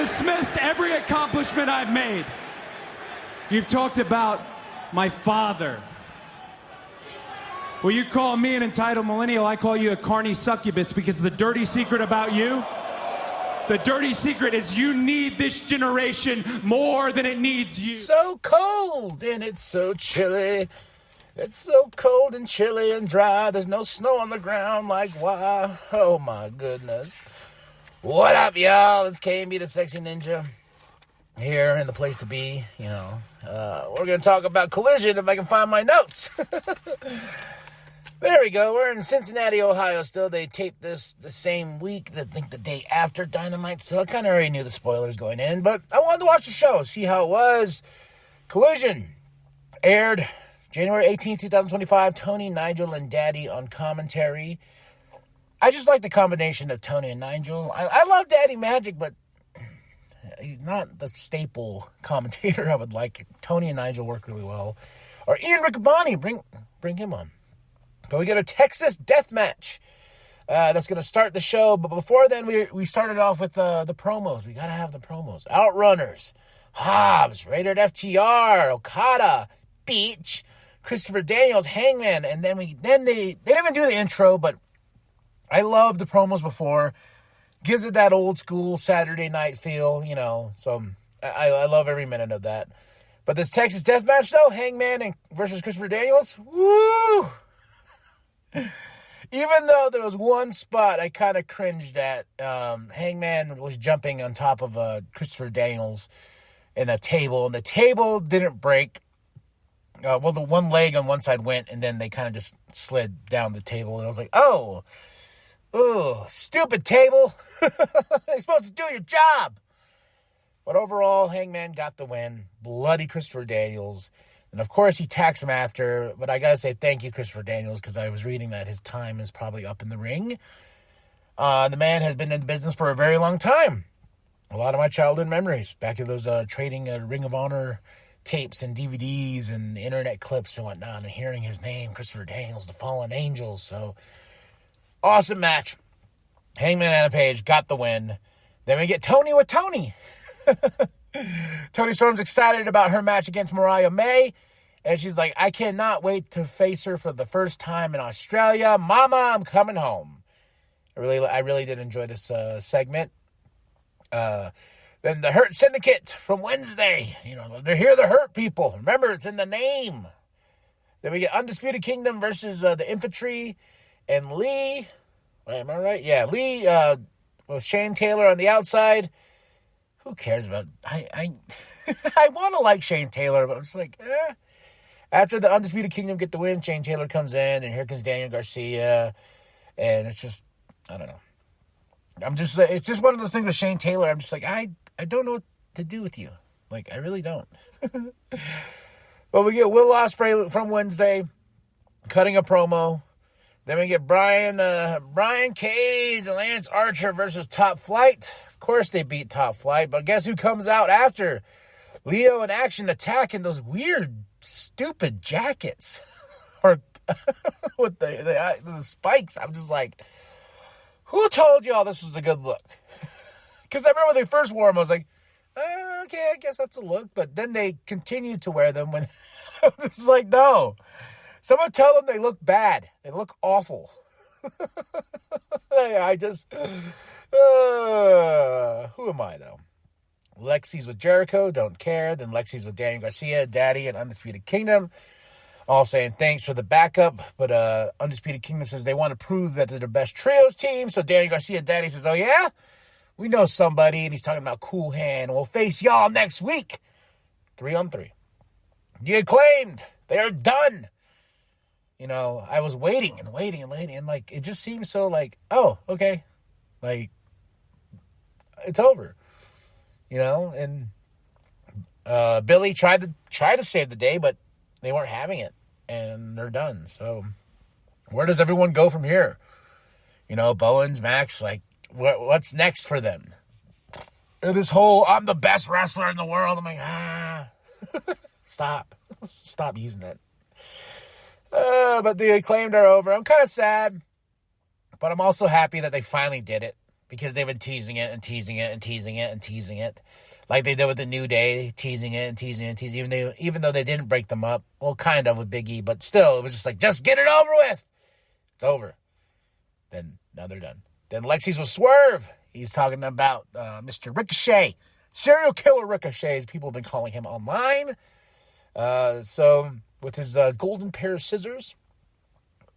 dismissed every accomplishment I've made. You've talked about my father. Well, you call me an entitled millennial, I call you a carny succubus, because the dirty secret about you, the dirty secret is you need this generation more than it needs you. So cold and it's so chilly. It's so cold and chilly and dry. There's no snow on the ground. Like, why? Oh, my goodness. What up, y'all? It's KB, the Sexy Ninja, here in the place to be. We're going to talk about Collision if I can find my notes. There we go. We're in Cincinnati, Ohio still. They taped this the same week, I think the day after Dynamite. So I kind of already knew the spoilers going in, but I wanted to watch the show, see how it was. Collision aired January 18th, 2025. Tony, Nigel, and Daddy on commentary. I just like the combination of Tony and Nigel. I love Daddy Magic, but he's not the staple commentator I would like. Tony and Nigel work really well. Or Ian Riccaboni, bring him on. But we got a Texas death match that's going to start the show. But before then, we started off with the promos. We got to have the promos. Outrunners, Hobbs, Rated FTR, Okada, Beach, Christopher Daniels, Hangman. And then they didn't even do the intro, but I love the promos before. Gives it that old school Saturday night feel, So I love every minute of that. But this Texas death match, though, Hangman versus Christopher Daniels, woo! Even though there was one spot I kind of cringed at, Hangman was jumping on top of Christopher Daniels in a table, and the table didn't break. The one leg on one side went, and then they kind of just slid down the table, and I was like, oh, stupid table. You're supposed to do your job. But overall, Hangman got the win. Bloody Christopher Daniels. And, of course, he attacks him after. But I got to say thank you, Christopher Daniels, because I was reading that his time is probably up in the ring. The man has been in business for a very long time. A lot of my childhood memories. Back in those trading Ring of Honor tapes and DVDs and internet clips and whatnot. And hearing his name, Christopher Daniels, the Fallen Angels. So, awesome match. Hangman Adam Page got the win. Then we get Tony with Tony. Tony Storm's excited about her match against Mariah May. And she's like, I cannot wait to face her for the first time in Australia. Mama, I'm coming home. I really did enjoy this segment. Then the Hurt Syndicate from Wednesday. They're here to hurt people. Remember, it's in the name. Then we get Undisputed Kingdom versus the Infantry. And Lee. Wait, am I right? Yeah, Lee with Shane Taylor on the outside. Who cares about... I want to like Shane Taylor, but I'm just like, After the Undisputed Kingdom get the win, Shane Taylor comes in, and here comes Daniel Garcia. And it's just... I don't know. It's just one of those things with Shane Taylor. I'm just like, I don't know what to do with you. Like, I really don't. But we get Will Ospreay from Wednesday cutting a promo. Then we get Brian Cage and Lance Archer versus Top Flight. Of course they beat Top Flight, but guess who comes out after? Leo in Action attacking those weird, stupid jackets. Or with the spikes. I'm just like, who told y'all this was a good look? Because I remember when they first wore them, I was like, okay, I guess that's a look. But then they continued to wear them when it's like, no. Someone tell them they look bad. They look awful. Who am I, though? Lexi's with Jericho, don't care. Then Lexi's with Daniel Garcia, Daddy, and Undisputed Kingdom. All saying thanks for the backup. But Undisputed Kingdom says they want to prove that they're the best trios team. So Daniel Garcia and Daddy says, oh, yeah? We know somebody. And he's talking about Cool Hand. We'll face y'all next week. 3-on-3. The Acclaimed. They are done. I was waiting. And, like, it just seems so, like, oh, okay. Like, it's over. And Billy tried to save the day, but they weren't having it. And they're done. So, where does everyone go from here? Bowens, Max, like, what's next for them? This whole, I'm the best wrestler in the world. I'm like, Stop using that. But the Acclaimed are over. I'm kind of sad, but I'm also happy that they finally did it. because they've been teasing it and teasing it and teasing it and teasing it. Like they did with the New Day, teasing it and teasing it and teasing it. Even though they didn't break them up. Well, kind of with Big E, but still, it was just like, just get it over with. It's over. Then, now they're done. Then Lexi's with Swerve. He's talking about Mr. Ricochet. Serial killer Ricochet, as people have been calling him online. So, with his golden pair of scissors,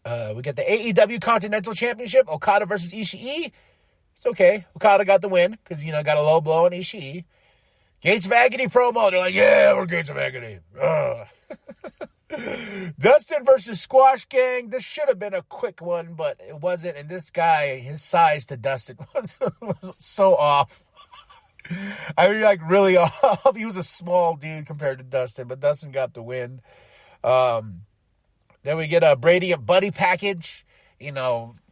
we get the AEW Continental Championship, Okada versus Ishii. It's okay. Okada got the win, because, got a low blow on Ishii. Gates of Agony promo. They're like, yeah, we're Gates of Agony. Dustin versus Squash Gang. This should have been a quick one, but it wasn't. And this guy, his size to Dustin was so off. I mean, like, really off. He was a small dude compared to Dustin, but Dustin got the win. Then we get a Brady and Buddy package.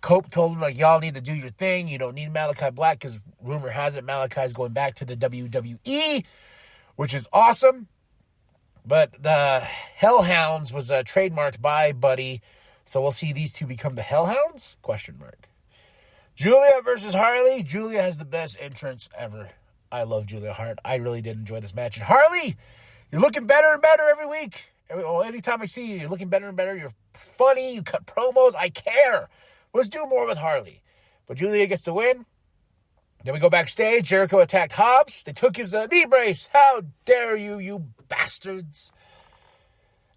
Cope told him, like, y'all need to do your thing. You don't need Malachi Black, because rumor has it Malachi's going back to the WWE, which is awesome. But the Hellhounds was trademarked by Buddy, so we'll see these two become the Hellhounds? ? Julia versus Harley. Julia has the best entrance ever. I love Julia Hart. I really did enjoy this match. And Harley, you're looking better and better every week. Anytime I see you, you're looking better and better. You're funny. You cut promos. I care. Let's do more with Harley. But Julia gets the win. Then we go backstage. Jericho attacked Hobbs. They took his knee brace. How dare you, you bastards.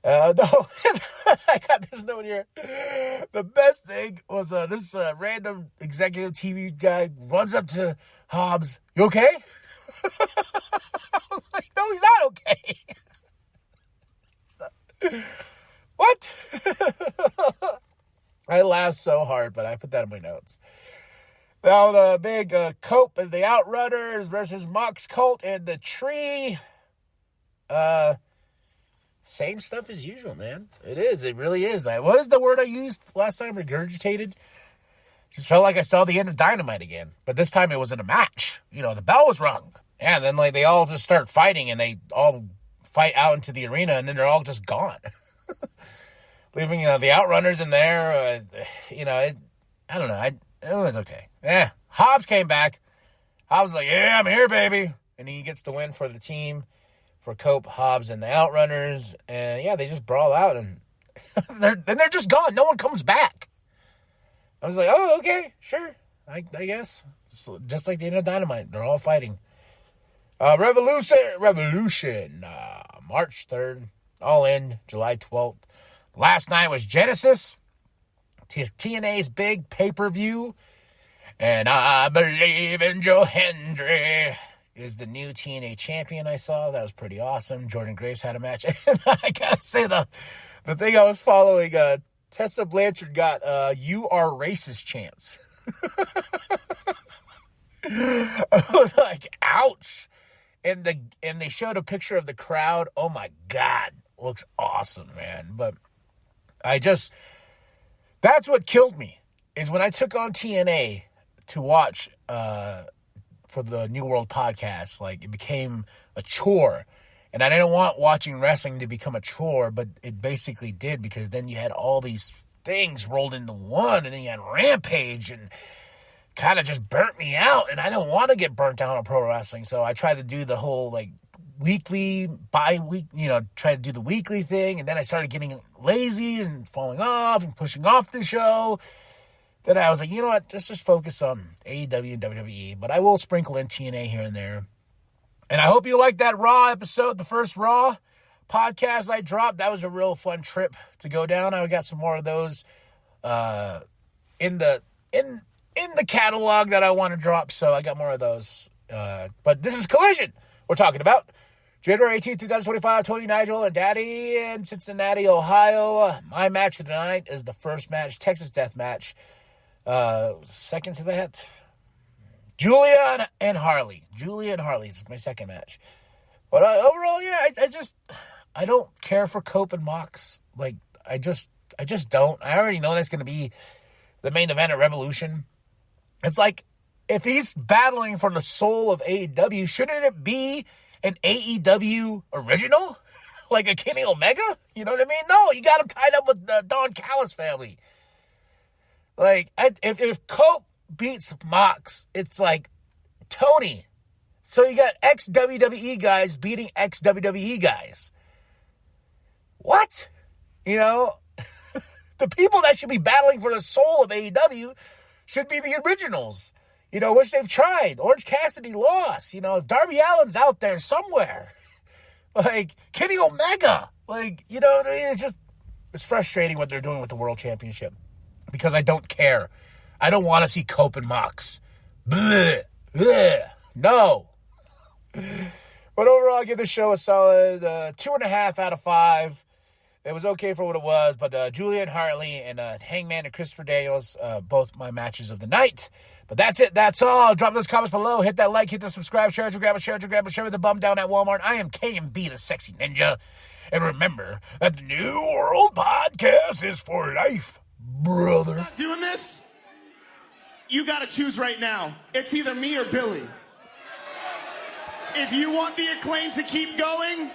No, I got this note here. The best thing was this random executive TV guy runs up to Hobbs. You okay? I was like, no, he's not okay. What? I laughed so hard, but I put that in my notes. Now the big Cope and the Outrunners versus Mox Colt and the Tree. Same stuff as usual, man. It is. It really is. What is the word I used last time? Regurgitated? Just felt like I saw the end of Dynamite again. But this time it was in a match. The bell was rung. Yeah, and then they all just start fighting, and they all fight out into the arena, and then they're all just gone. Leaving the Outrunners in there. I don't know. It was okay. Yeah. Hobbs came back. Hobbs was like, yeah, I'm here, baby. And he gets the win for the team. For Cope, Hobbs, and the Outrunners. And, yeah, they just brawl out, and they're just gone. No one comes back. I was like, oh, okay, sure. I guess. Just like the end of Dynamite. They're all fighting. Revolution. March 3rd. All in. July 12th. Last night was Genesis. TNA's big pay-per-view. And I believe in Joe Hendry is the new TNA champion I saw. That was pretty awesome. Jordan Grace had a match. And I gotta say, the thing I was following, Tessa Blanchard got "You Are Racist" chants. I was like, ouch. And they showed a picture of the crowd. Oh my God. Looks awesome, man. But that's what killed me, is when I took on TNA to watch for the New World podcast. Like, it became a chore. And I didn't want watching wrestling to become a chore, but it basically did, because then you had all these things rolled into one, and then you had Rampage, and kind of just burnt me out. And I don't want to get burnt out on pro wrestling, so I tried to do the whole, weekly, bi-week, try to do the weekly thing, and then I started getting lazy and falling off and pushing off the show. Then I was like, you know what, let's just focus on AEW and WWE, but I will sprinkle in TNA here and there. And I hope you liked that Raw episode, the first Raw podcast I dropped. That was a real fun trip to go down. I got some more of those in the catalog that I want to drop, so I got more of those. But this is Collision we're talking about. January 18th, 2025, Tony Nigel and Daddy in Cincinnati, Ohio. My match of the night is the first match, Texas Death Match. Second to that, Julia and Harley. Julia and Harley is my second match. But overall, yeah, I don't care for Cope and Mox. I just don't. I already know that's going to be the main event at Revolution. It's like, if he's battling for the soul of AEW, shouldn't it be an AEW original? Like a Kenny Omega? You know what I mean? No, you got him tied up with the Don Callis family. If Cope beats Mox, it's like Tony. So you got ex-WWE guys beating ex-WWE guys. What? You know, the people that should be battling for the soul of AEW should be the originals, you know, which they've tried. Orange Cassidy lost. You know, Darby Allin's out there somewhere. Like, Kenny Omega. Like, you know, it's frustrating what they're doing with the World Championship because I don't care. I don't want to see Cope and Mox. Blech. Blech. No. But overall, I give this show a solid 2.5 out of 5. It was okay for what it was, but Julian Hartley and Hangman and Christopher Daniels, both my matches of the night. But that's it. That's all. Drop those comments below. Hit that like. Hit the subscribe. Share it. Grab a share with the bum down at Walmart. I am KMB, the sexy ninja. And remember that the New World Podcast is for life, brother. Not doing this? You got to choose right now. It's either me or Billy. If you want the Acclaim to keep going,